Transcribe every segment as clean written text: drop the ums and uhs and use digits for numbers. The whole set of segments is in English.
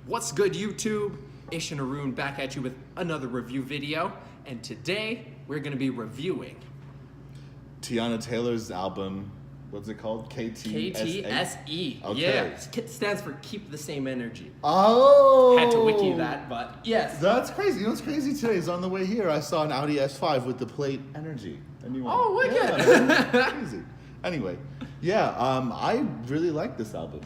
What's good, YouTube? Ish and Arun back at you with another review video, and today we're going to be reviewing Teyana Taylor's album. What's it called? K.T.S.E. K.T.S.E. Okay. Yeah, it stands for Keep the Same Energy. Oh! Had to wiki that, but yes. That's crazy. You know what's crazy today is on the way here, I saw an Audi S5 with the plate Energy. A new one. Oh, wicked. Yeah, crazy. Anyway, yeah, I really like this album.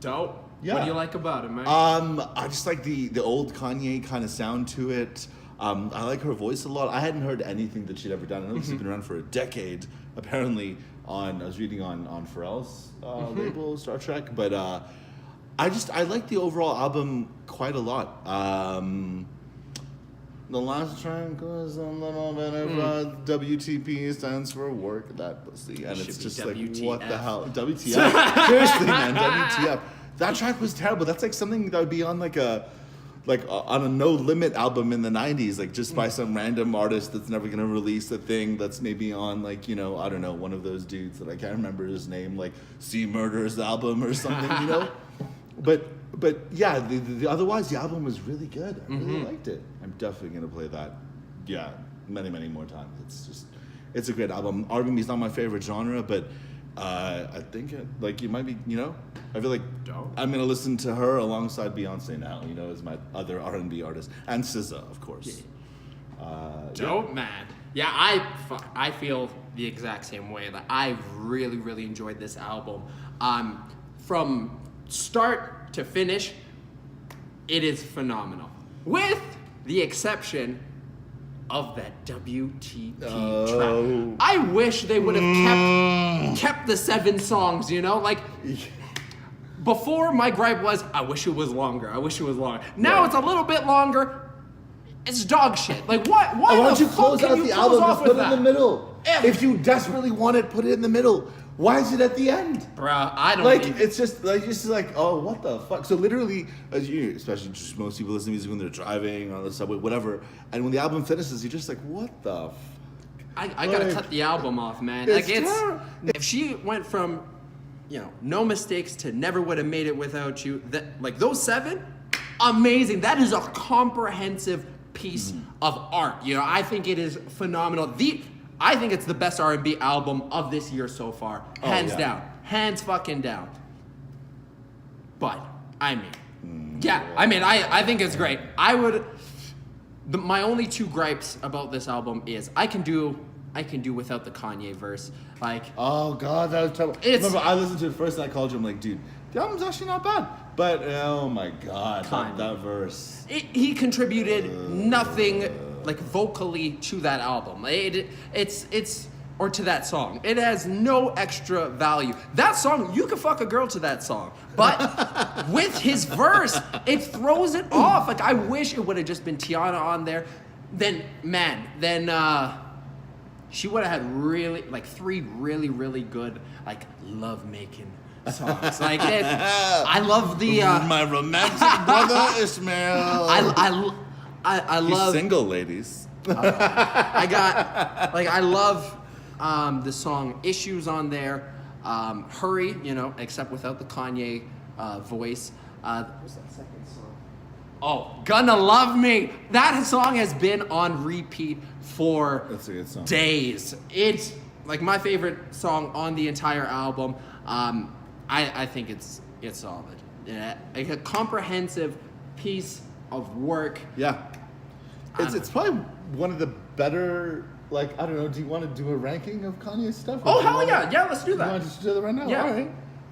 Dope. Yeah. What do you like about it, man? I just like the old Kanye kind of sound to it. I like her voice a lot. I hadn't heard anything that she'd ever done. I know this has been around for a decade, apparently. I was reading on Pharrell's label, Star Trek, but I like the overall album quite a lot. The last track was a little bit of WTP stands for work that pussy, and it's just WTF. like, what the hell, WTF? Seriously, man, WTF. That track was terrible. That's like something that would be on on a No Limit album in the 90s, like just by some random artist that's never gonna release a thing that's maybe on like, I don't know, one of those dudes that I can't remember his name, like C Murder's album or something, But yeah, the otherwise the album was really good. I really liked it. I'm definitely gonna play that, many more times. It's a great album. R&B is not my favorite genre, but I think it might be, I feel like I'm gonna listen to her alongside Beyonce now, as my other R&B artist, and SZA, of course. Dope, man. Yeah, I feel the exact same way. Like, I really enjoyed this album. From start to finish, it is phenomenal. With the exception of that WTP track. I wish they would have kept the 7 songs, Before, my gripe was, I wish it was longer. Now it's a little bit longer. It's dog shit. Like, what? Why don't you fuck close can out you the close album off and put with it in the middle? If you desperately want it, put it in the middle. Why is it at the end? Bruh, I don't It's just like, oh, what the fuck? So literally, especially just most people listen to music when they're driving or on the subway, whatever. And when the album finishes, you're just like, what the fuck? I gotta cut the album off, man. If she went from, No Mistakes to Never Would Have Made It Without You, those 7, amazing. That is a comprehensive piece of art. I think it is phenomenal. I think it's the best R&B album of this year so far. Hands fucking down. But, I think it's great. My only 2 gripes about this album is I can do without the Kanye verse. Oh god, that was terrible. Remember, I listened to it first and I called you. I'm like, dude, the album's actually not bad. But oh my god, that verse. He contributed nothing vocally to that album. Or to that song. It has no extra value. That song, you could fuck a girl to that song. But with his verse, it throws it off. I wish it would have just been Teyana on there. Then she would have had really 3 really good love making songs. I love the my romantic brother Ishmael. I love. He's single, ladies. I love the song Issues on there. Hurry, except without the Kanye voice. What's that second song? Oh, Gonna Love Me. That song has been on repeat for That's a good song. Days. It's my favorite song on the entire album. I think it's solid. Yeah, a comprehensive piece of work. Yeah. It's probably one of the better, I don't know, do you want to do a ranking of Kanye's stuff? Oh, hell yeah. Yeah, let's do You that. want to just do that right now? Yeah.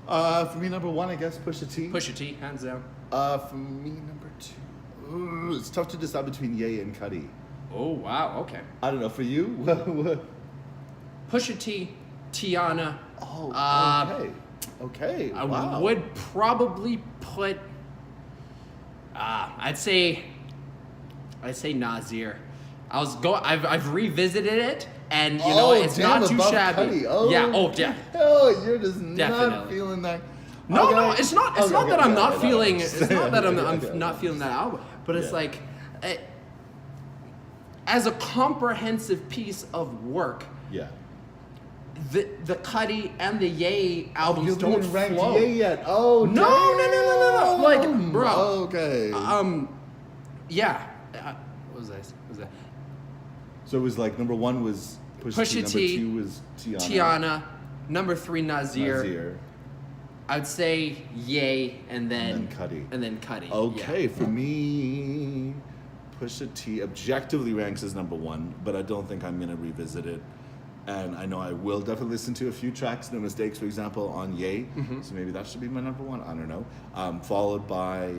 All right. For me, number 1, I guess, Pusha T. Pusha T, hands down. For me, number 2, it's tough to decide between Ye and Cudi. Oh, wow, okay. I don't know, for you? Pusha T, Teyana. Oh, okay. I Wow. would probably put, I'd say Nasir. I've revisited it, and it's not too shabby. Cudi. Oh, yeah. Oh, yeah. Oh, you're just Definitely. not feeling that. No, it's not. It's not that I'm not feeling. It's not that I'm Okay. not feeling that album. But it's as a comprehensive piece of work. Yeah. The Cudi and the Ye albums You don't haven't ranked flow. Ye yet. Oh, No. damn. Like, bro. Okay. Yeah. What was that? So it was like number 1 was Pusha T, number 2 was Teyana, number 3 Nasir. Nasir. I'd say Ye, and then Cudi. And then Cudi. Okay, yeah. for me, Pusha T objectively ranks as number 1, but I don't think I'm gonna revisit it. And I know I will definitely listen to a few tracks, No Mistakes, for example, on Ye. So maybe that should be my number 1. I don't know. Followed by,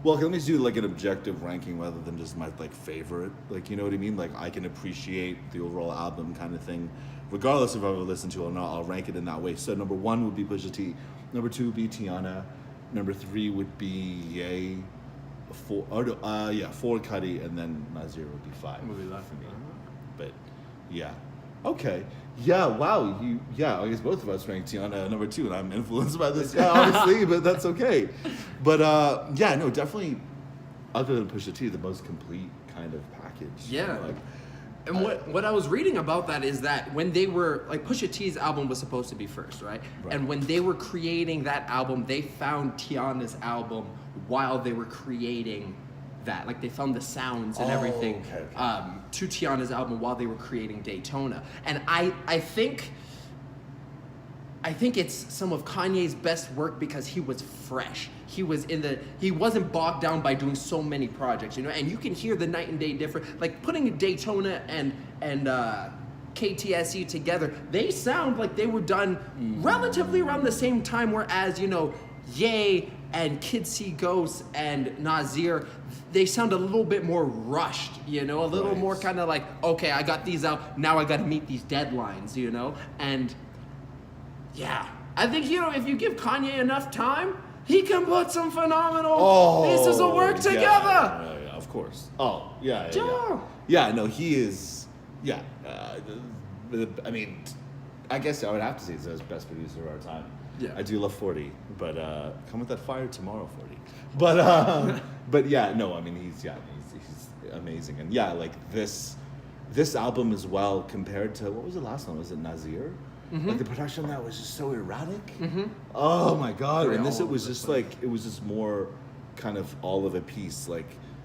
well, okay, let me do like an objective ranking rather than just my like favorite. Like, you know what I mean? Like I can appreciate the overall album kind of thing, regardless if I ever listen to it or not. I'll rank it in that way. So number 1 would be Pusha T. Number 2 would be Teyana. Number 3 would be Ye. 4 Cudi, and then Nasir would be 5 Would be that for me. But yeah. Okay. Yeah, wow. I guess both of us ranked Teyana number 2, and I'm influenced by this guy, obviously, but that's okay. But yeah, no, definitely, other than Pusha T, the most complete kind of package. Yeah. Like, and what I was reading about that is that when they were, like, Pusha T's album was supposed to be first, right? And when they were creating that album, they found Teyana's album while they were creating that. Like, they found the sounds and everything to Teyana's album while they were creating Daytona. And I think it's some of Kanye's best work because he was fresh. He wasn't bogged down by doing so many projects, you know. And you can hear the night and day difference. Like putting Daytona and K.T.S.E together, they sound like they were done relatively around the same time. Whereas, you know, Ye and K.T.S.E Ghost and Nasir, they sound a little bit more rushed, you know, a little more kind of like, okay, I got these out, now I got to meet these deadlines, you know. And yeah, I think, you know, if you give Kanye enough time, he can put some phenomenal pieces of work together. Yeah, of course. Yeah, no, he is. Yeah, I mean, I guess I would have to say he's the best producer of our time. Yeah, I do love 40, but come with that fire tomorrow, 40. But yeah, no, I mean he's amazing, and yeah, like this album as well compared to what was the last one? Was it Nasir? Like the production on that was just so erratic. Oh my god! And this, it was just like, it was just more kind of all of a piece, like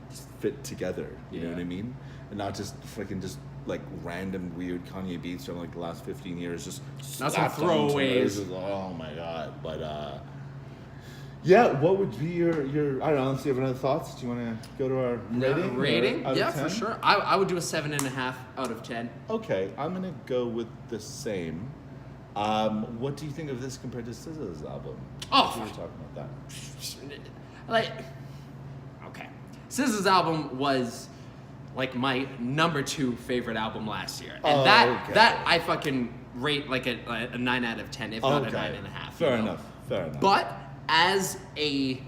just fit together. You know what I mean? And not just freaking just like random weird Kanye beats from like the last 15 years. Just not some throwaways. Oh my god! But yeah, what would be your I don't know. Let's see. Have any other thoughts? Do you want to go to our rating? Rating? Yeah, for sure. I would do a 7.5 out of 10. Okay, I'm gonna go with the same. What do you think of this compared to SZA's album? Oh, we were talking about that. Like, okay, SZA's album was like my number 2 favorite album last year, and that I fucking rate like a 9 out of 10, if not a 9.5. Fair enough. But as a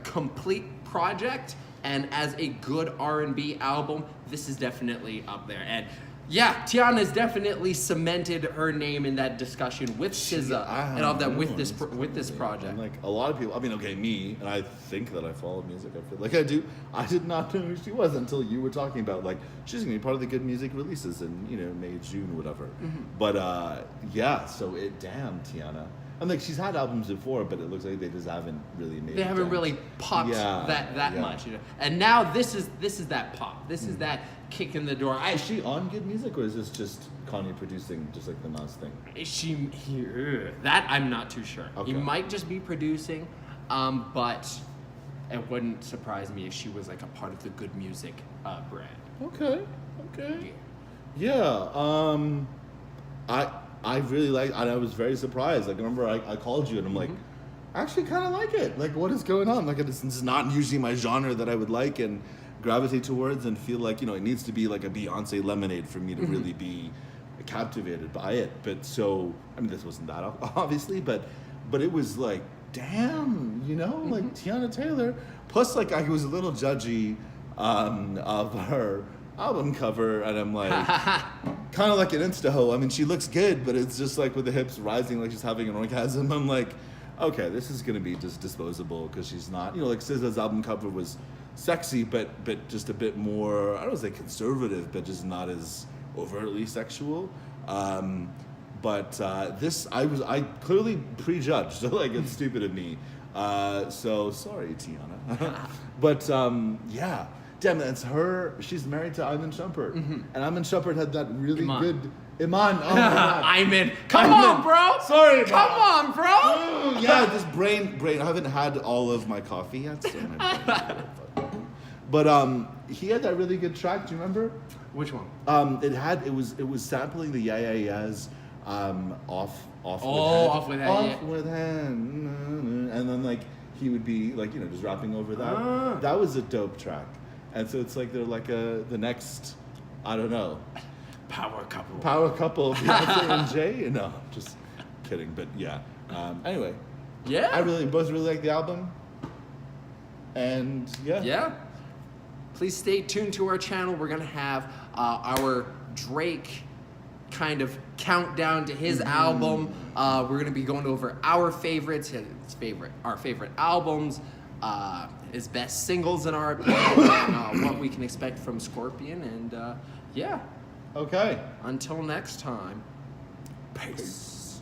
complete project and as a good R&B album, this is definitely up there. And yeah, Teyana has definitely cemented her name in that discussion with SZA and all that with this project. And like a lot of people, I mean, okay, me, and I think that I follow music. I feel like I do. I did not know who she was until you were talking about like she's gonna be part of the good music releases in, you know, May, June, whatever. But yeah, so damn Teyana. I'm like, she's had albums before, but it looks like they just haven't really made. They haven't really popped that much, you know. And now this is that pop. This is that kick in the door. Is she on Good Music, or is this just Kanye producing, just like the Nas thing? That I'm not too sure. Okay. He might just be producing, but it wouldn't surprise me if she was like a part of the Good Music brand. Okay. Yeah. I really like, and I was very surprised. Like, I remember I called you and I'm like, I actually kind of like it. Like, what is going on? Like, it's not usually my genre that I would like and gravitate towards and feel like, you know, it needs to be like a Beyonce Lemonade for me to really be captivated by it. But so, I mean, this wasn't that obviously, but it was like, damn, you know, like Teyana Taylor. Plus, like, I was a little judgy of her album cover, and I'm like, kind of like an insta-ho. I mean, she looks good, but it's just like with the hips rising like she's having an orgasm. I'm like, okay, this is gonna be just disposable because she's not, you know, like SZA's album cover was sexy, but just a bit more, I don't want to say conservative, but just not as overtly sexual. But this, I clearly prejudged, so like it's stupid of me. So sorry, Teyana. But yeah, damn, that's her. She's married to Ivan Shumpert, and Ivan Shumpert had that really Iman. good. Iman. Oh my God. Iman. Come on, bro. Sorry, Come man. on, bro. Oh, yeah, this brain. I haven't had all of my coffee yet, so my brain. But he had that really good track. Do you remember? Which one? It was sampling the Yeah Yeah Yeahs, off. Off with Hand, Off yeah. with Hand, and then like he would be like just rapping over that. Ah. That was a dope track, and so it's like they're like the next, I don't know, Power couple. power couple, Beyonce and Jay. No, just kidding. But yeah. Anyway, Yeah. I both really like the album, and yeah. Yeah. Please stay tuned to our channel. We're gonna have our Drake kind of countdown to his album. We're gonna be going over our favorites, our favorite albums, his best singles in our opinion, and what we can expect from Scorpion. And yeah, Okay. until next time, peace.